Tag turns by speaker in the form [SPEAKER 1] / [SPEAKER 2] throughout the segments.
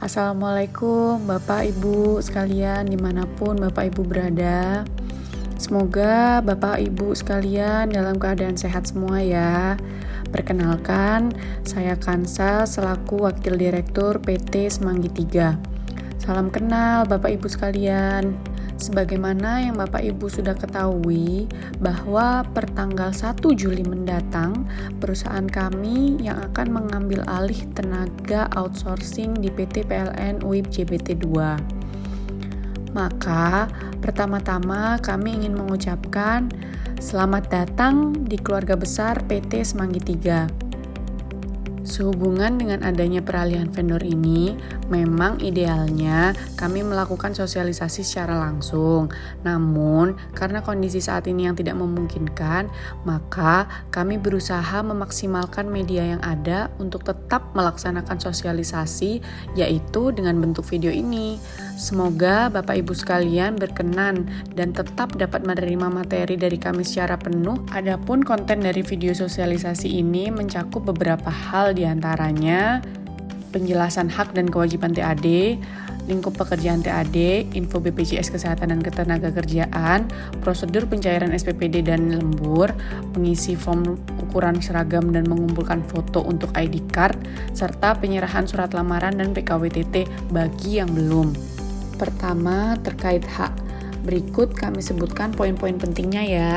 [SPEAKER 1] Assalamualaikum Bapak Ibu sekalian dimanapun Bapak Ibu berada. Semoga Bapak Ibu sekalian dalam keadaan sehat semua ya. Perkenalkan, saya Kansa selaku Wakil Direktur PT Semanggi 3. Salam kenal Bapak Ibu sekalian. Sebagaimana yang Bapak Ibu sudah ketahui bahwa pertanggal 1 Juli mendatang, perusahaan kami yang akan mengambil alih tenaga outsourcing di PT PLN UIP JBT 2. Maka, pertama-tama kami ingin mengucapkan selamat datang di keluarga besar PT Semanggi 3. Sehubungan dengan adanya peralihan vendor ini, memang idealnya kami melakukan sosialisasi secara langsung. Namun, karena kondisi saat ini yang tidak memungkinkan, maka kami berusaha memaksimalkan media yang ada untuk tetap melaksanakan sosialisasi, yaitu dengan bentuk video ini. Semoga Bapak Ibu sekalian berkenan dan tetap dapat menerima materi dari kami secara penuh. Adapun konten dari video sosialisasi ini mencakup beberapa hal diantaranya penjelasan hak dan kewajiban TAD, lingkup pekerjaan TAD, info BPJS Kesehatan dan Ketenagakerjaan, prosedur pencairan SPPD dan lembur, pengisi form ukuran seragam dan mengumpulkan foto untuk ID card, serta penyerahan surat lamaran dan PKWTT bagi yang belum. Pertama, terkait hak. Berikut kami sebutkan poin-poin pentingnya ya.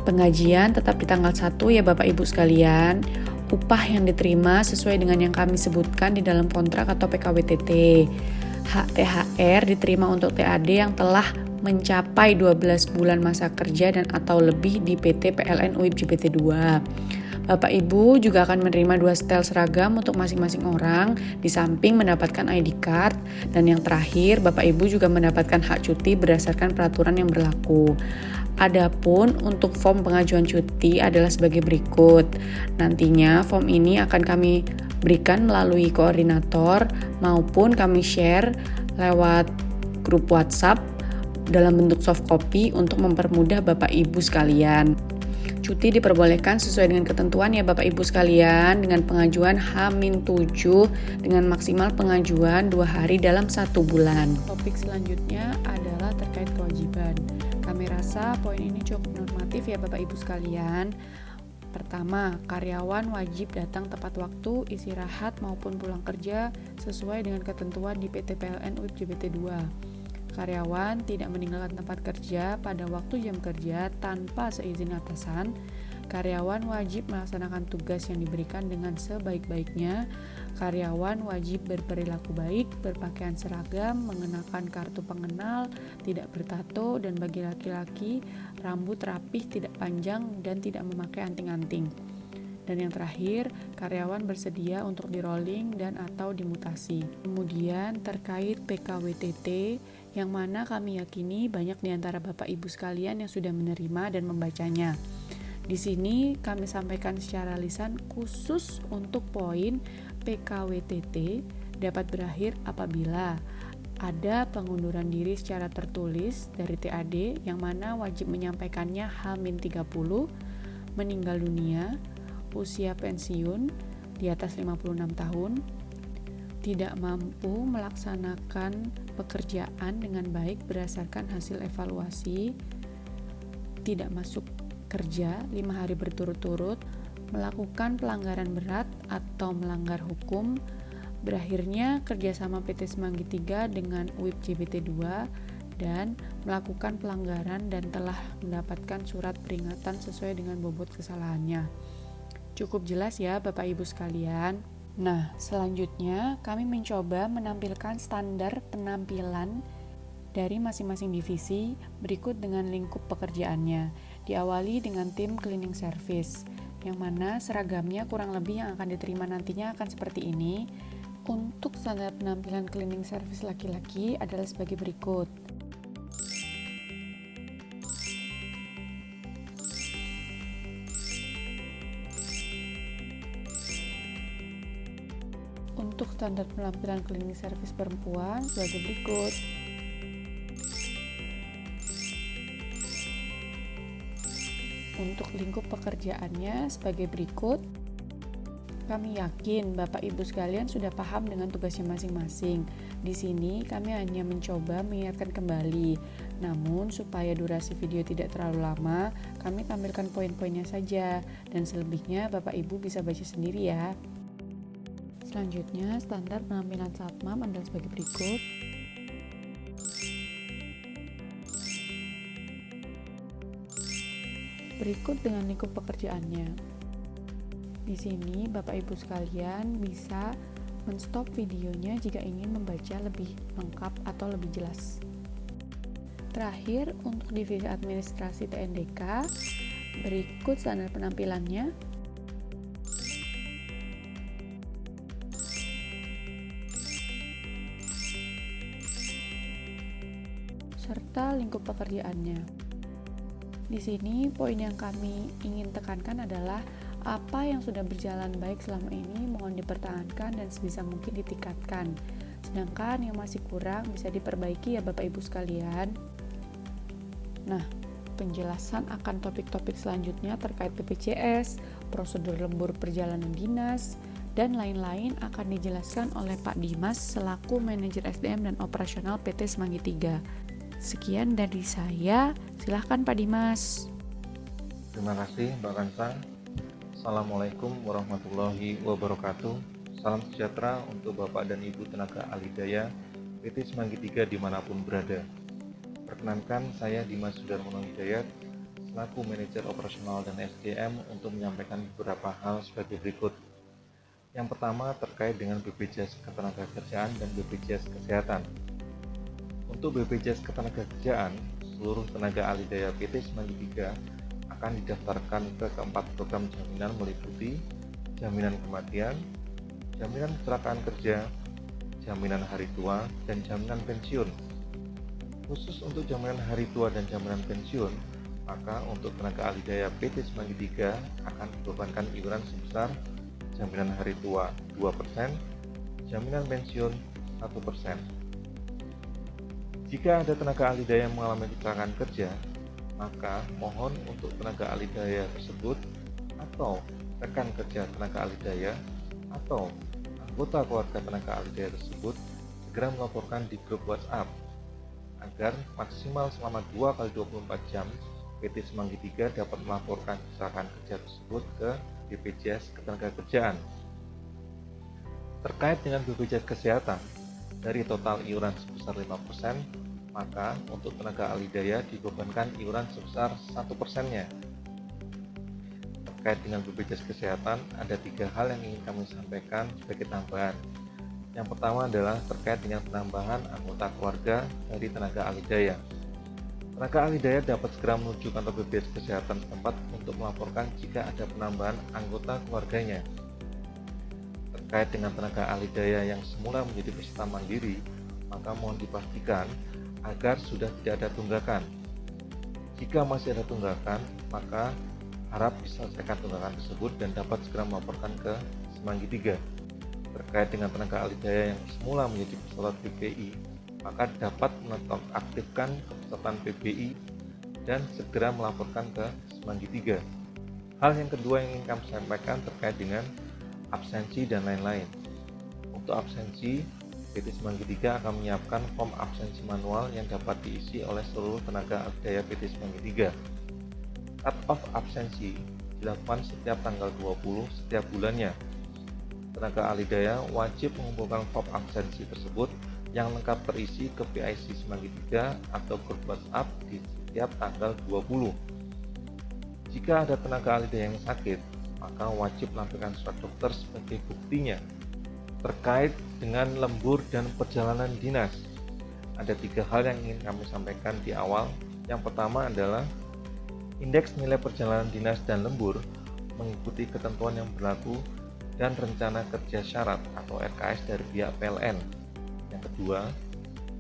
[SPEAKER 1] Penggajian tetap di tanggal 1 ya Bapak Ibu sekalian. Upah yang diterima sesuai dengan yang kami sebutkan di dalam kontrak atau PKWTT. Hak THR diterima untuk TAD yang telah mencapai 12 bulan masa kerja dan atau lebih di PT PLN UIP JBT 2. Bapak Ibu juga akan menerima 2 setel seragam untuk masing-masing orang, di samping mendapatkan ID card, dan yang terakhir Bapak Ibu juga mendapatkan hak cuti berdasarkan peraturan yang berlaku. Adapun untuk form pengajuan cuti adalah sebagai berikut. Nantinya form ini akan kami berikan melalui koordinator maupun kami share lewat grup WhatsApp dalam bentuk soft copy untuk mempermudah Bapak Ibu sekalian. Cuti diperbolehkan sesuai dengan ketentuan ya Bapak Ibu sekalian dengan pengajuan H-7 dengan maksimal pengajuan 2 hari dalam 1 bulan. Topik selanjutnya adalah terkait kewajiban. Kami rasa poin ini cukup normatif ya Bapak Ibu sekalian. Pertama, karyawan wajib datang tepat waktu, istirahat maupun pulang kerja sesuai dengan ketentuan di PT PLN UIP JBT 2. Karyawan tidak meninggalkan tempat kerja pada waktu jam kerja tanpa seizin atasan. Karyawan wajib melaksanakan tugas yang diberikan dengan sebaik-baiknya. Karyawan wajib berperilaku baik, berpakaian seragam, mengenakan kartu pengenal, tidak bertato, dan bagi laki-laki, rambut rapih, tidak panjang, dan tidak memakai anting-anting. Dan yang terakhir, karyawan bersedia untuk di-rolling dan atau dimutasi. Kemudian terkait PKWTT, yang mana kami yakini banyak di antara Bapak Ibu sekalian yang sudah menerima dan membacanya. Di sini kami sampaikan secara lisan khusus untuk poin PKWTT dapat berakhir apabila ada pengunduran diri secara tertulis dari TAD yang mana wajib menyampaikannya H-30, meninggal dunia, usia pensiun di atas 56 tahun, tidak mampu melaksanakan pekerjaan dengan baik berdasarkan hasil evaluasi, tidak masuk kerja 5 hari berturut-turut, melakukan pelanggaran berat atau melanggar hukum, berakhirnya kerjasama PT Semanggi 3 dengan UIP JBT 2, dan melakukan pelanggaran dan telah mendapatkan surat peringatan sesuai dengan bobot kesalahannya. Cukup jelas ya Bapak Ibu sekalian. Nah, selanjutnya kami mencoba menampilkan standar penampilan dari masing-masing divisi berikut dengan lingkup pekerjaannya. Diawali dengan tim cleaning service, yang mana seragamnya kurang lebih yang akan diterima nantinya akan seperti ini. Untuk standar penampilan cleaning service laki-laki adalah sebagai berikut. Untuk standar penampilan cleaning service perempuan sebagai berikut. Untuk lingkup pekerjaannya sebagai berikut. Kami yakin Bapak Ibu sekalian sudah paham dengan tugasnya masing-masing. Di sini kami hanya mencoba mengingatkan kembali. Namun supaya durasi video tidak terlalu lama, kami tampilkan poin-poinnya saja dan selebihnya Bapak Ibu bisa baca sendiri ya. Selanjutnya, standar penampilan Satmam adalah sebagai berikut. Berikut dengan lingkup pekerjaannya. Di sini Bapak Ibu sekalian bisa men-stop videonya jika ingin membaca lebih lengkap atau lebih jelas. Terakhir, untuk divisi administrasi TNDK, berikut standar penampilannya. Serta lingkup pekerjaannya. Di sini poin yang kami ingin tekankan adalah apa yang sudah berjalan baik selama ini mohon dipertahankan dan sebisa mungkin ditingkatkan. Sedangkan yang masih kurang bisa diperbaiki ya Bapak Ibu sekalian. Nah, penjelasan akan topik-topik selanjutnya terkait BPJS, prosedur lembur perjalanan dinas, dan lain-lain akan dijelaskan oleh Pak Dimas selaku Manajer SDM dan Operasional PT Semanggi 3. Sekian dari saya, silahkan Pak Dimas.
[SPEAKER 2] Terima kasih Mbak Kansa. Assalamualaikum warahmatullahi wabarakatuh. Salam sejahtera untuk Bapak dan Ibu tenaga ahli daya PT Semanggi 3 dimanapun berada. Perkenankan saya Dimas Sudarmono Hidayat selaku Manajer Operasional dan SDM untuk menyampaikan beberapa hal sebagai berikut. Yang pertama terkait dengan BPJS Ketenagakerjaan dan BPJS Kesehatan. Untuk BPJS Ketenagakerjaan, seluruh tenaga ahli daya PT Semanggi 3 akan didaftarkan ke keempat program jaminan meliputi jaminan kematian, jaminan kecelakaan kerja, jaminan hari tua, dan jaminan pensiun. Khusus untuk jaminan hari tua dan jaminan pensiun, maka untuk tenaga ahli daya PT Semanggi 3 akan dibebankan iuran sebesar jaminan hari tua 2%, jaminan pensiun 1%. Jika ada tenaga ahli daya yang mengalami kecelakaan kerja, maka mohon untuk tenaga ahli daya tersebut atau rekan kerja tenaga ahli daya atau anggota keluarga tenaga ahli daya tersebut segera melaporkan di grup WhatsApp agar maksimal selama 2x24 jam PT Semanggi 3 dapat melaporkan kecelakaan kerja tersebut ke BPJS Ketenagakerjaan. Terkait dengan BPJS Kesehatan, dari total iuran sebesar 5%, maka untuk tenaga ahli daya dibebankan iuran sebesar 1%-nya. Terkait dengan BPJS Kesehatan, ada 3 hal yang ingin kami sampaikan sebagai tambahan. Yang pertama adalah terkait dengan penambahan anggota keluarga dari tenaga ahli daya. Tenaga ahli daya dapat segera menuju kantor BPJS Kesehatan setempat untuk melaporkan jika ada penambahan anggota keluarganya. Terkait dengan tenaga ahli daya yang semula menjadi peserta mandiri, maka mohon dipastikan agar sudah tidak ada tunggakan. Jika masih ada tunggakan, maka harap diselesaikan tunggakan tersebut dan dapat segera melaporkan ke Semanggi 3. Terkait dengan tenaga ahli daya yang semula menjadi peserta PBI, maka dapat menonaktifkan kepesertaan PBI dan segera melaporkan ke Semanggi 3. Hal yang kedua yang ingin kami sampaikan terkait dengan absensi dan lain-lain. Untuk absensi, PT Semanggi 3 akan menyiapkan form absensi manual yang dapat diisi oleh seluruh tenaga ahli daya PT Semanggi 3. Cut off absensi dilakukan setiap tanggal 20 setiap bulannya. Tenaga ahli daya wajib mengumpulkan form absensi tersebut yang lengkap terisi ke PIC Semanggi 3 atau grup WhatsApp di setiap tanggal 20. Jika ada tenaga ahli daya yang sakit, maka wajib melampirkan surat dokter sebagai buktinya. Terkait dengan lembur dan perjalanan dinas, ada 3 hal yang ingin kami sampaikan di awal. Yang pertama adalah indeks nilai perjalanan dinas dan lembur mengikuti ketentuan yang berlaku dan rencana kerja syarat atau RKS dari pihak PLN. Yang kedua,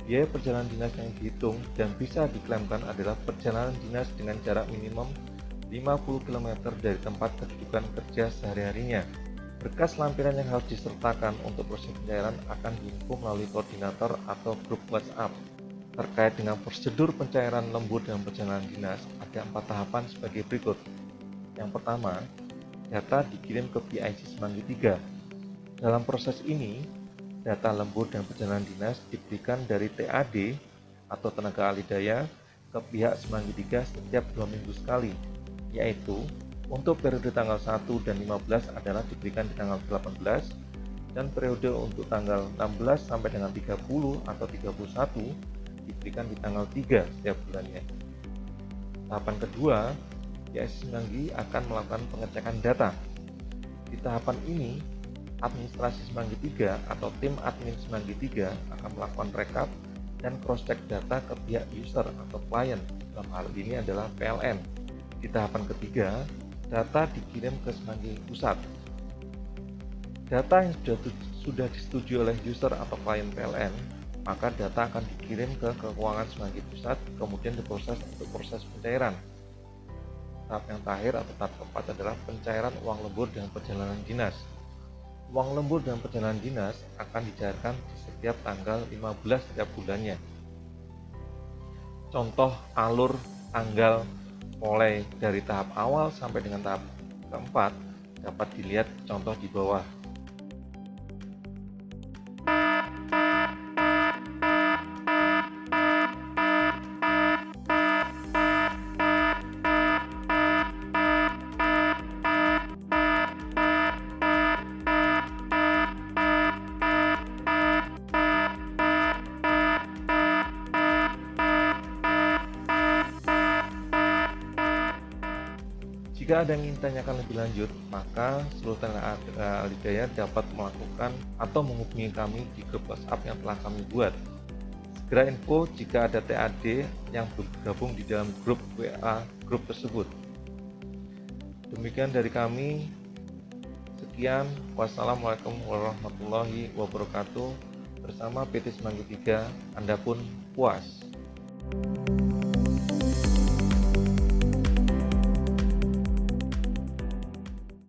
[SPEAKER 2] biaya perjalanan dinas yang dihitung dan bisa diklaimkan adalah perjalanan dinas dengan jarak minimum 50 km dari tempat kedudukan kerja sehari-harinya. Berkas lampiran yang harus disertakan untuk proses pencairan akan diinfo melalui koordinator atau grup WhatsApp. Terkait dengan prosedur pencairan lembur dan perjalanan dinas, ada 4 tahapan sebagai berikut. Yang pertama, data dikirim ke PIC Semanggi 3. Dalam proses ini, data lembur dan perjalanan dinas diberikan dari TAD atau tenaga ahli daya ke pihak Semanggi 3 setiap 2 minggu sekali, yaitu untuk periode tanggal 1 dan 15 adalah diberikan di tanggal 18, dan periode untuk tanggal 16 sampai dengan 30 atau 31 diberikan di tanggal 3 setiap bulannya. Tahapan kedua, PIC Semanggi akan melakukan pengecekan data. Di tahapan ini, administrasi Semanggi 3 atau tim admin Semanggi 3 akan melakukan rekap dan cross-check data ke pihak user atau klien, dalam hal ini adalah PLN. Di tahapan ketiga, data dikirim ke Semanggi Pusat. Data yang sudah disetujui oleh user atau klien PLN, maka data akan dikirim ke keuangan Semanggi Pusat, kemudian diproses untuk proses pencairan. Tahap yang terakhir atau tahap keempat adalah pencairan uang lembur dan perjalanan dinas. Uang lembur dan perjalanan dinas akan dicairkan di setiap tanggal 15 setiap bulannya. Contoh alur tanggal mulai dari tahap awal sampai dengan tahap keempat dapat dilihat contoh di bawah. Jika ada yang ingin ditanyakan lebih lanjut, maka seluruh tenaga ahli daya dapat melakukan atau menghubungi kami di grup WhatsApp yang telah kami buat. Segera info jika ada TAD yang bergabung di dalam grup WA grup tersebut. Demikian dari kami. Sekian, wassalamualaikum warahmatullahi wabarakatuh. Bersama PT Semanggi 3, Anda pun puas.